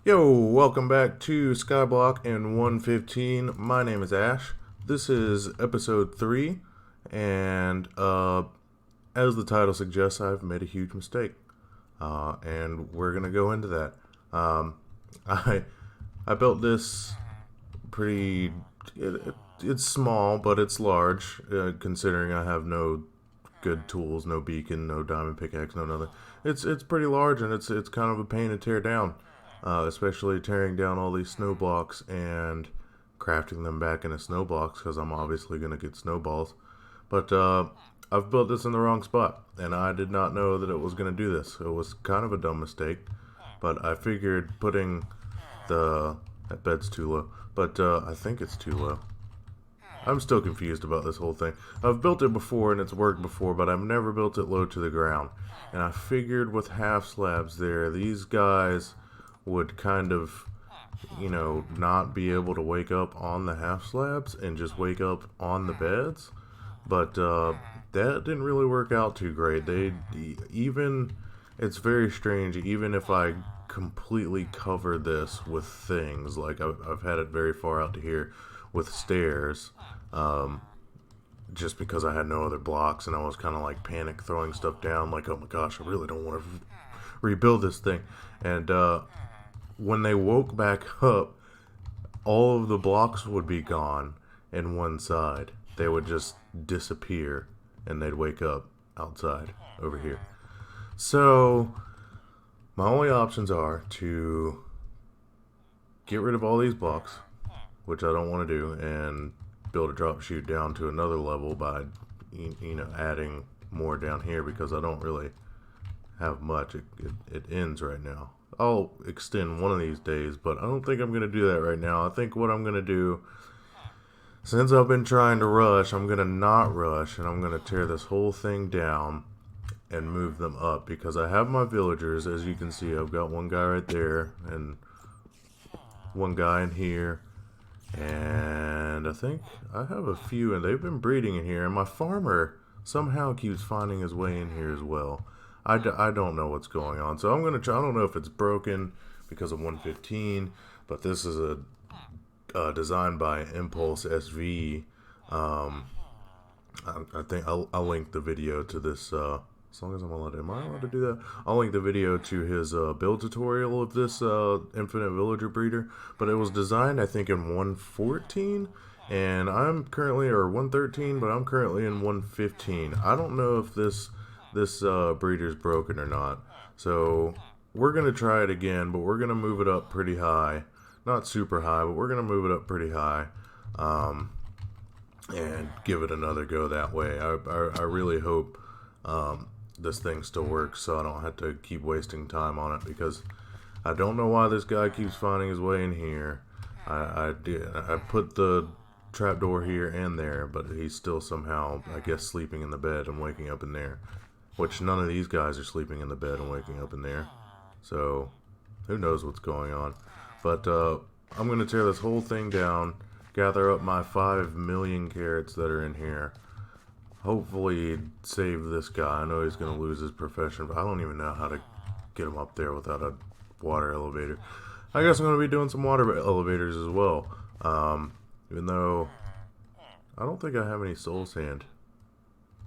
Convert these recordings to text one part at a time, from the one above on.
Yo, welcome back to Skyblock in 115. My name is Ash. This is episode 3, and as the title suggests, I've made a huge mistake. And we're going to go into that. Um, I, I built this pretty. It's small, but it's large, considering I have no good tools, no beacon, no diamond pickaxe, no nothing. It's pretty large, and it's kind of a pain to tear down, especially tearing down all these snow blocks and crafting them back into snow blocks because I'm obviously gonna get snowballs. But I've built this in the wrong spot, and I did not know that it was gonna do this. It was kind of a dumb mistake, but I figured putting the that bed's too low, but I think it's too low. I'm still confused about this whole thing. I've built it before and it's worked before, but I've never built it low to the ground. And I figured with half slabs there, these guys would kind of, not be able to wake up on the half slabs and just wake up on the beds. But that didn't really work out too great. Even, it's very strange, even if I completely cover this with things, like I've had it very far out to here with stairs, um, just because I had no other blocks and I was kind of like panic throwing stuff down, like, oh my gosh, I really don't want to rebuild this thing. And when they woke back up, all of the blocks would be gone in one side. They would just disappear and they'd wake up outside over here. So, my only options are to get rid of all these blocks, which I don't want to do, and build a drop chute down to another level by, adding more down here because I don't really have much. It ends right now. I'll extend one of these days, but I don't think I'm going to do that right now. I think what I'm going to do, since I've been trying to rush, I'm going to not rush, and I'm going to tear this whole thing down and move them up because I have my villagers. As you can see, I've got one guy right there and one guy in here, and I think I have a few, and they've been breeding in here, and my farmer somehow keeps finding his way in here as well. I don't know what's going on, so I'm going to try. I don't know if it's broken because of 115, but this is a designed by Impulse SV. um, I think I'll link the video to this. As long as I'm allowed, am I allowed to do that? I'll link the video to his build tutorial of this infinite villager breeder. But it was designed, I think, in 114, and I'm currently, or 113, but I'm currently in 115. I don't know if this breeder's broken or not. So we're gonna try it again, but we're gonna move it up pretty high. Not super high, but we're gonna move it up pretty high. Um, and give it another go that way. I really hope this thing still works so I don't have to keep wasting time on it because I don't know why this guy keeps finding his way in here. I put the trapdoor here and there, but he's still somehow, I guess, sleeping in the bed and waking up in there. Which none of these guys are sleeping in the bed and waking up in there. So who knows what's going on. But I'm going to tear this whole thing down, gather up my 5 million carrots that are in here, hopefully save this guy. I know he's going to lose his profession, but I don't even know how to get him up there without a water elevator. I guess I'm going to be doing some water elevators as well. Even though I don't think I have any soul sand.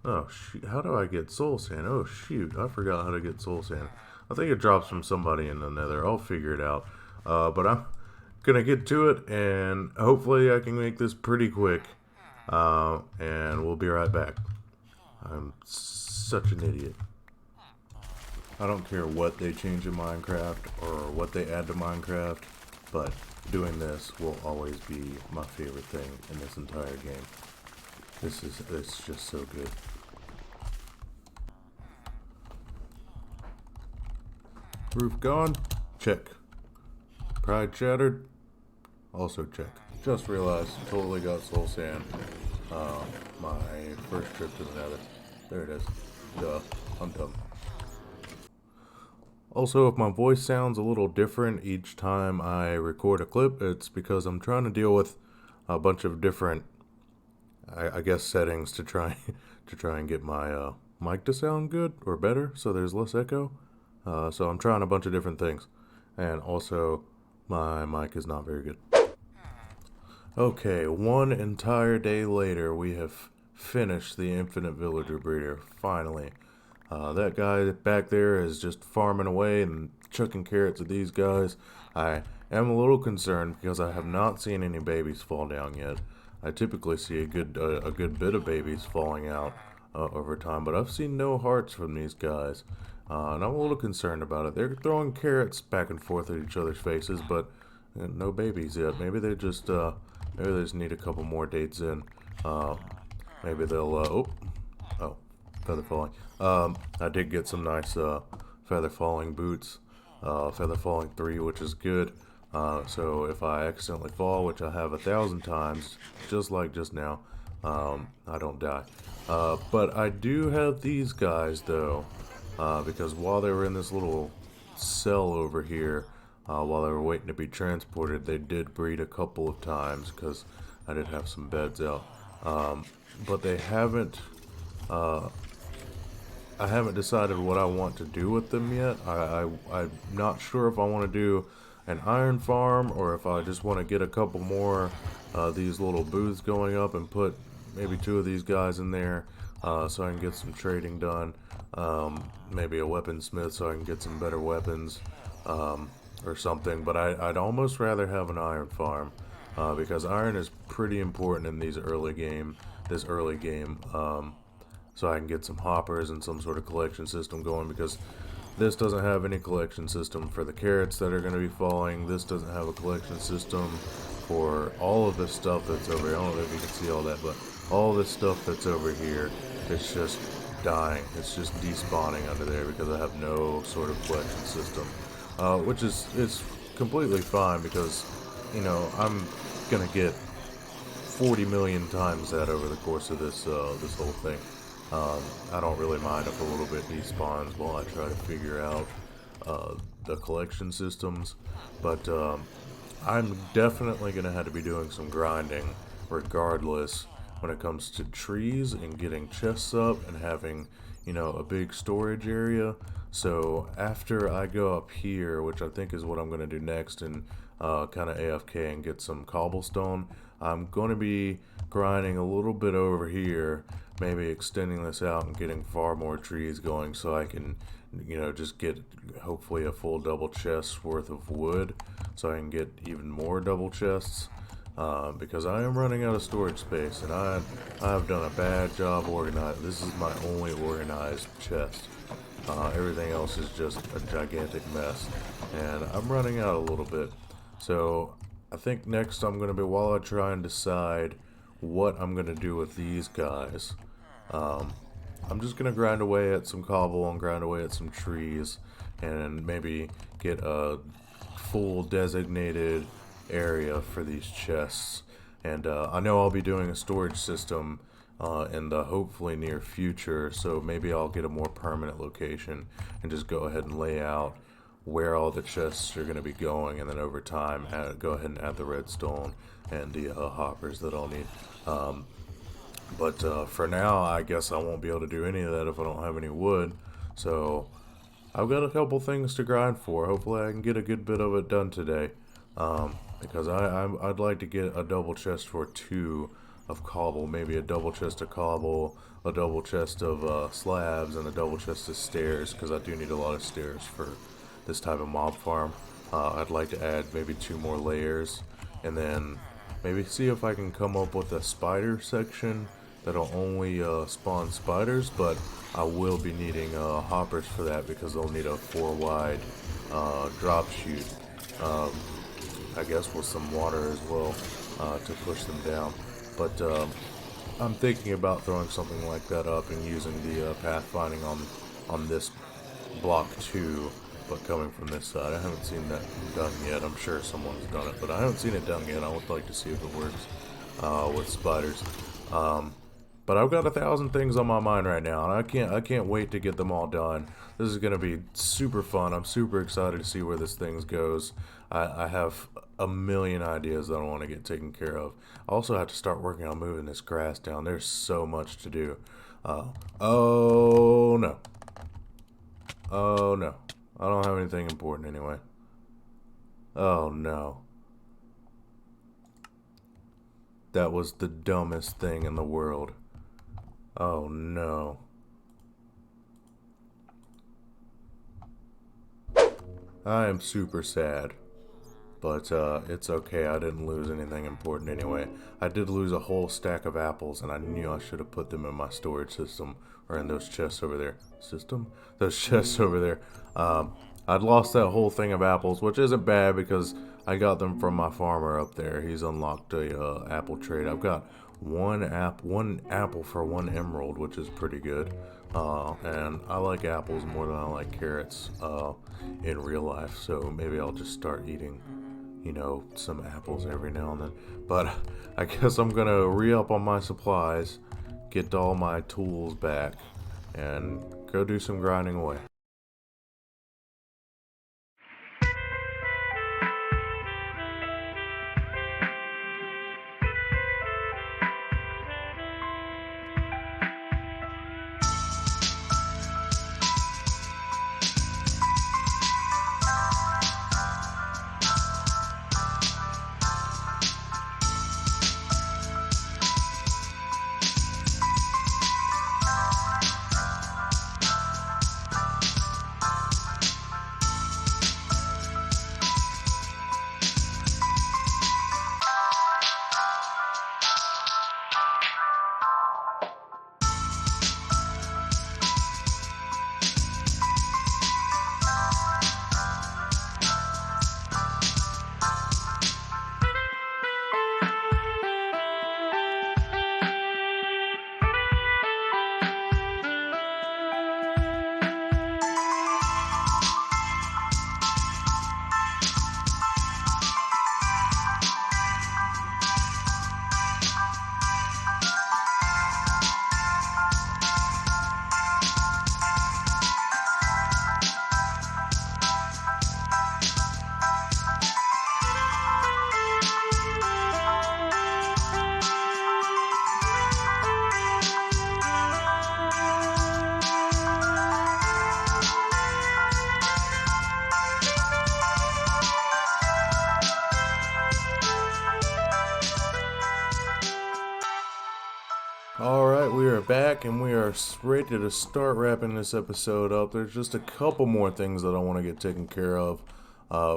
Oh, shoot. How do I get soul sand? Oh, shoot. I forgot how to get soul sand. I think it drops from somebody in the nether. I'll figure it out. But I'm going to get to it, and hopefully I can make this pretty quick. And we'll be right back. I'm such an idiot. I don't care what they change in Minecraft or what they add to Minecraft, but doing this will always be my favorite thing in this entire game. It's just so good. Roof gone? Check. Pride shattered? Also check. Just realized, totally got soul sand. My first trip to the nether. There it is. Duh. I'm dumb. Also, if my voice sounds a little different each time I record a clip, it's because I'm trying to deal with a bunch of different, I guess, settings to try to try and get my mic to sound good or better, so there's less echo. So I'm trying a bunch of different things, and also My mic is not very good. Okay, one entire day later, we have finished the infinite villager breeder, finally. That guy back there is just farming away and chucking carrots at these guys. I am a little concerned because I have not seen any babies fall down yet. I typically see a good bit of babies falling out over time, but I've seen no hearts from these guys. And I'm a little concerned about it. They're throwing carrots back and forth at each other's faces, but no babies yet. Maybe they just need a couple more dates in. Maybe they'll oh, feather falling. I did get some nice feather falling boots. Feather falling 3, which is good. So if I accidentally fall, which I have 1,000 times, just like just now, I don't die. But I do have these guys though, because while they were in this little cell over here, while they were waiting to be transported, they did breed a couple of times because I did have some beds out. But they haven't. I haven't decided what I want to do with them yet. I'm not sure if I want to do an iron farm or if I just want to get a couple more these little booths going up and put maybe 2 of these guys in there so I can get some trading done. Maybe a weaponsmith so I can get some better weapons or something. But I'd almost rather have an iron farm because iron is pretty important in this early game. So I can get some hoppers and some sort of collection system going, because this doesn't have any collection system for the carrots that are going to be falling. This doesn't have a collection system for all of this stuff that's over here. I don't know if you can see all that, but all this stuff that's over here, it's just dying. It's just despawning under there because I have no sort of collection system, which is completely fine because, you know, I'm going to get 40 million times that over the course of this whole thing. I don't really mind if a little bit despawns while I try to figure out the collection systems, but I'm definitely going to have to be doing some grinding regardless when it comes to trees and getting chests up and having, you know, a big storage area. So after I go up here, which I think is what I'm going to do next, and kind of AFK and get some cobblestone, I'm going to be grinding a little bit over here, maybe extending this out and getting far more trees going so I can, you know, just get hopefully a full double chest worth of wood so I can get even more double chests, because I am running out of storage space and I have done a bad job organizing. This is my only organized chest. Everything else is just a gigantic mess and I'm running out a little bit. So I think next I'm going to be, while I try and decide what I'm going to do with these guys, I'm just going to grind away at some cobble and grind away at some trees and maybe get a full designated area for these chests. And I know I'll be doing a storage system in the hopefully near future, so maybe I'll get a more permanent location and just go ahead and lay out where all the chests are going to be going, and then over time go ahead and add the redstone and the hoppers that I'll need. But for now, I guess I won't be able to do any of that if I don't have any wood. So I've got a couple things to grind for. Hopefully I can get a good bit of it done today, because I'd like to get a double chest for 2 of cobble, maybe a double chest of cobble, a double chest of slabs, and a double chest of stairs, because I do need a lot of stairs for this type of mob farm. I'd like to add maybe 2 more layers, and then maybe see if I can come up with a spider section that'll only spawn spiders, but I will be needing hoppers for that because they'll need a 4 wide drop chute, I guess with some water as well to push them down. But I'm thinking about throwing something like that up and using the pathfinding on this block 2, but coming from this side. I haven't seen that done yet. I'm sure someone's done it, but I haven't seen it done yet. I would like to see if it works with spiders. But I've got 1,000 things on my mind right now, and I can't wait to get them all done. This is gonna be super fun. I'm super excited to see where this thing goes. I have a million ideas that I want to get taken care of. I also have to start working on moving this grass down. There's so much to do. Oh no. Oh no. I don't have anything important anyway. Oh no. That was the dumbest thing in the world. Oh no. I am super sad. But it's okay, I didn't lose anything important anyway. I did lose a whole stack of apples, and I knew I should have put them in my storage system, or in those chests over there. System? Those chests over there. I'd lost that whole thing of apples, which isn't bad because I got them from my farmer up there. He's unlocked a apple trade. I've got one apple for one emerald, which is pretty good. And I like apples more than I like carrots in real life, so maybe I'll just start eating some apples every now and then. But I guess I'm gonna re-up on my supplies, get all my tools back, and go do some grinding away. Alright, we are back and we are ready to start wrapping this episode up. There's just a couple more things that I want to get taken care of.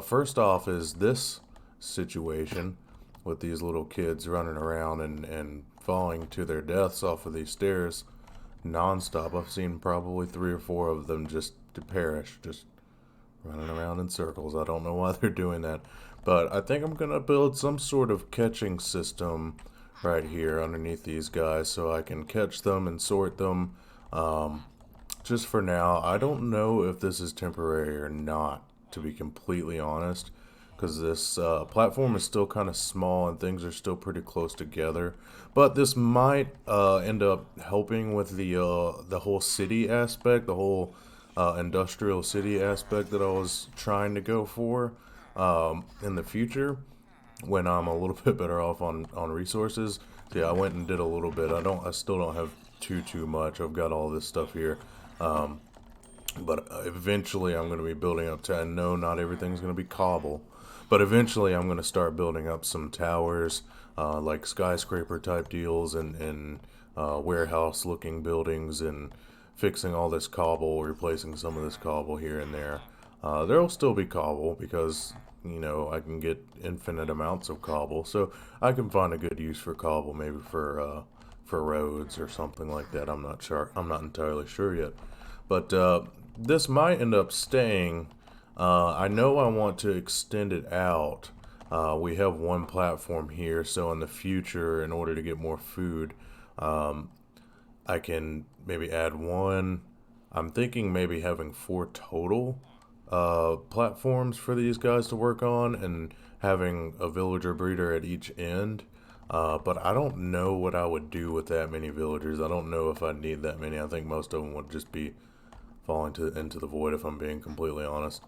First off is this situation with these little kids running around and falling to their deaths off of these stairs nonstop. I've seen probably 3 or 4 of them just to perish, just running around in circles. I don't know why they're doing that. But I think I'm going to build some sort of catching system right here underneath these guys so I can catch them and sort them. Um, just for now, I don't know if this is temporary or not, to be completely honest, because this platform is still kind of small and things are still pretty close together. But this might end up helping with the whole city aspect, the whole industrial city aspect that I was trying to go for in the future when I'm a little bit better off on resources. So yeah, I went and did a little bit. I still don't have too much. I've got all this stuff here. But eventually I'm going to be building up to, I know not everything's going to be cobble, but eventually I'm going to start building up some towers, like skyscraper type deals and warehouse looking buildings and fixing all this cobble, replacing some of this cobble here and there. There'll still be cobble because, I can get infinite amounts of cobble, so I can find a good use for cobble, maybe for roads or something like that. I'm not sure. I'm not entirely sure yet. But this might end up staying. I know I want to extend it out. We have one platform here, so in the future, in order to get more food, um, I can maybe add one. I'm thinking maybe having 4 total platforms for these guys to work on and having a villager breeder at each end. But I don't know what I would do with that many villagers. I don't know if I'd need that many. I think most of them would just be falling into the void, if I'm being completely honest.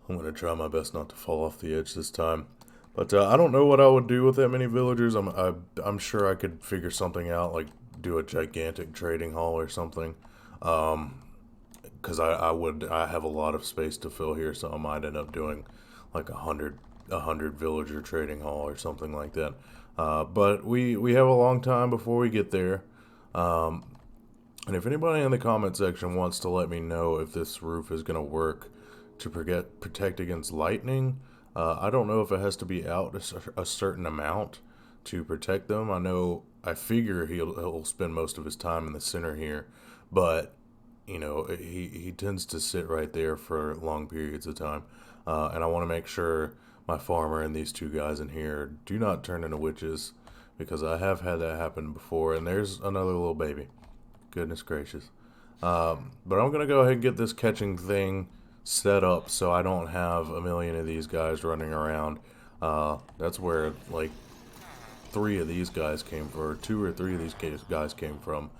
I'm going to try my best not to fall off the edge this time. But I don't know what I would do with that many villagers. I'm sure I could figure something out, like do a gigantic trading hall or something. Because I have a lot of space to fill here, so I might end up doing like 100 100 villager trading hall or something like that. But we have a long time before we get there. And if anybody in the comment section wants to let me know if this roof is going to work to protect against lightning, I don't know if it has to be out a certain amount to protect them. I figure he'll spend most of his time in the center here, but you know, he tends to sit right there for long periods of time. And I want to make sure my farmer and these two guys in here do not turn into witches, because I have had that happen before. And there's another little baby. Goodness gracious. But I'm going to go ahead and get this catching thing set up so I don't have a million of these guys running around. That's where, like, 3 of these guys came from, or 2 or 3 of these guys came from.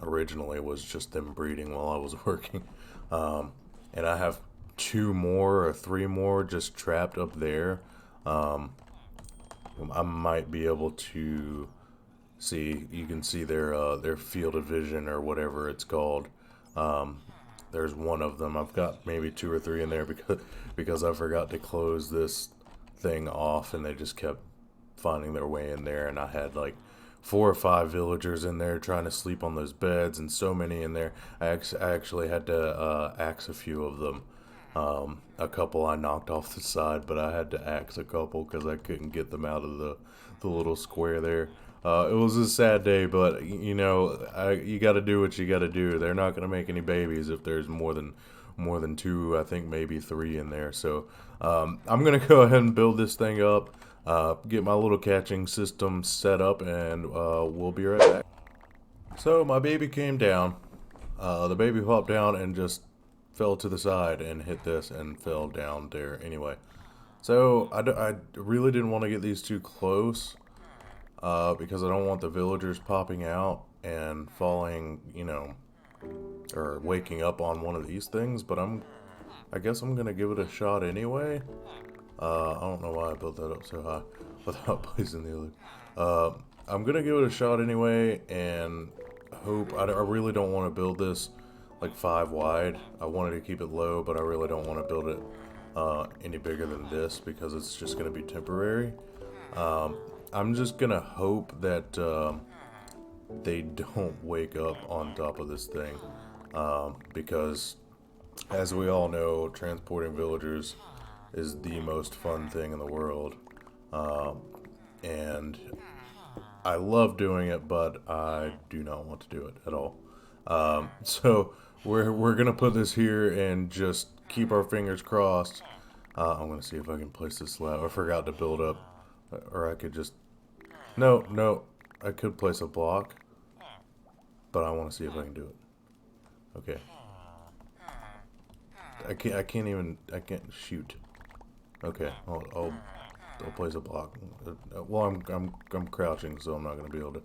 Originally was just them breeding while I was working. And I have 2 more or 3 more just trapped up there. I might be able to see, you can see their field of vision or whatever it's called. There's one of them. I've got maybe 2 or 3 in there because I forgot to close this thing off, and they just kept finding their way in there, and I had like 4 or 5 villagers in there trying to sleep on those beds, and so many in there. I actually had to axe a few of them. A couple I knocked off the side, but I had to axe a couple because I couldn't get them out of the little square there. It was a sad day, but you know, you got to do what you got to do. They're not going to make any babies if there's more than 2. I think maybe 3 in there. So I'm going to go ahead and build this thing up, get my little catching system set up, and we'll be right back. So my baby came down. The baby popped down and just fell to the side and hit this and fell down there anyway. So I really didn't want to get these too close. Because I don't want the villagers popping out and falling, you know, or waking up on one of these things, but I guess I'm gonna give it a shot anyway. I don't know why I built that up so high without placing the other. I'm gonna give it a shot anyway, and hope. I really don't want to build this like 5 wide. I wanted to keep it low, but I really don't want to build it any bigger than this because it's just gonna be temporary. I'm just gonna hope that they don't wake up on top of this thing, because as we all know, transporting villagers is the most fun thing in the world, and I love doing it, but I do not want to do it at all. So we're gonna put this here and just keep our fingers crossed. I'm gonna see if I can place this slab. I forgot to build up, or I could just. No, I could place a block, but I want to see if I can do it. Okay. I can't shoot. Okay, I'll place a block. Well, I'm crouching, so I'm not gonna be able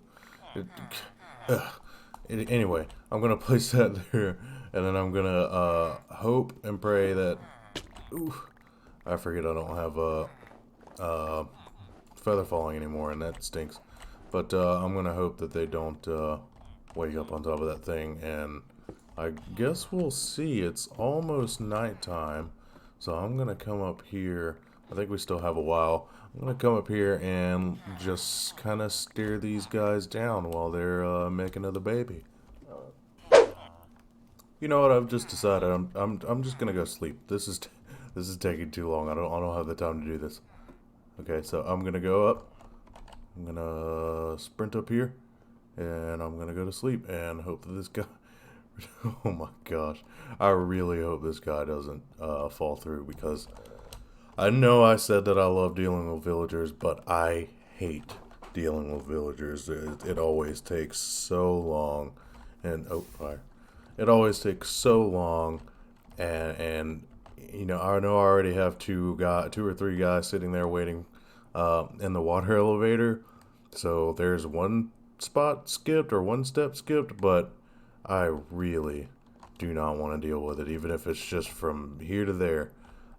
to. Anyway, I'm gonna place that there, and then I'm gonna hope and pray that. Oof, I forget I don't have feather falling anymore, and that stinks. But I'm gonna hope that they don't wake up on top of that thing, and I guess we'll see. It's almost nighttime, so I'm gonna come up here. I think we still have a while. I'm gonna come up here and just kind of steer these guys down while they're making another baby. You know what? I've just decided I'm just gonna go sleep. This is taking too long. I don't have the time to do this. Okay, so I'm gonna go up. I'm gonna sprint up here, and I'm gonna go to sleep and hope that this guy. Oh my gosh, I really hope this guy doesn't fall through, because I know I said that I love dealing with villagers, but I hate dealing with villagers. It always takes so long, and oh fire! It always takes so long, and you know, I already have 2 or 3 guys sitting there waiting in the water elevator. So there's 1 spot skipped or 1 step skipped, but I really do not want to deal with it, even if it's just from here to there.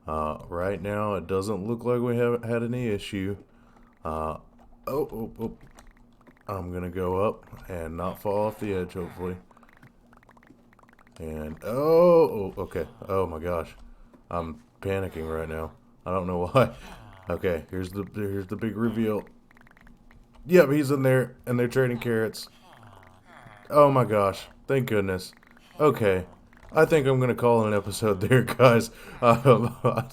Right now, it doesn't look like we haven't had any issue. Oh, I'm gonna go up and not fall off the edge, hopefully. And okay. Oh my gosh. I'm panicking right now. I don't know why. Okay, here's the big reveal. Yep, he's in there, and they're trading carrots. Oh my gosh, thank goodness. Okay, I think I'm gonna call it an episode there, guys.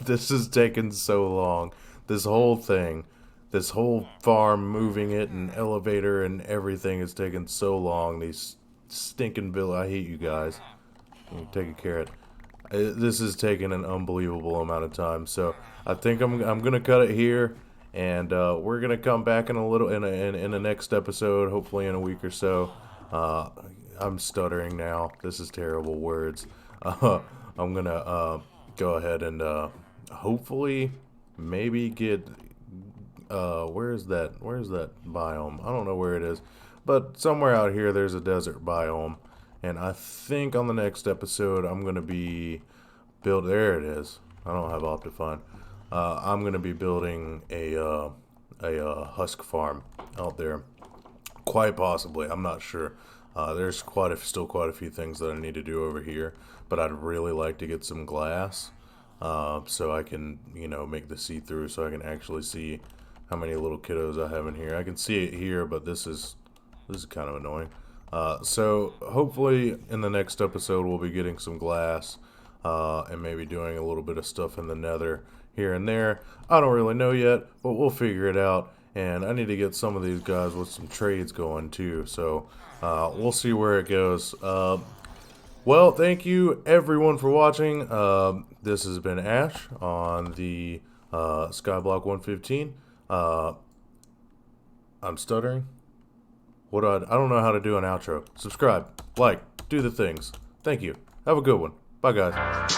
This has taken so long. This whole thing, this whole farm, moving it, and elevator, and everything has taken so long. These stinking bill. I hate you guys. Take a carrot. This has taken an unbelievable amount of time, so I think I'm gonna cut it here, and we're gonna come back in a little in the next episode, hopefully in a week or so. Uh, I'm stuttering now. This is terrible words. I'm gonna go ahead and hopefully maybe get where's that biome? I don't know where it is, but somewhere out here there's a desert biome. And I think on the next episode, I'm going to be there it is. I don't have Optifine. I'm going to be building a husk farm out there. Quite possibly. I'm not sure. There's still quite a few things that I need to do over here. But I'd really like to get some glass. So I can, make the see-through so I can actually see how many little kiddos I have in here. I can see it here, but this is kind of annoying. So hopefully in the next episode we'll be getting some glass and maybe doing a little bit of stuff in the nether here and there. I don't really know yet, but we'll figure it out. And I need to get some of these guys with some trades going too. So we'll see where it goes. Well, thank you everyone for watching. This has been Ash on the Skyblock 115. I'm stuttering. I don't know how to do an outro. Subscribe, like, do the things. Thank you. Have a good one. Bye, guys.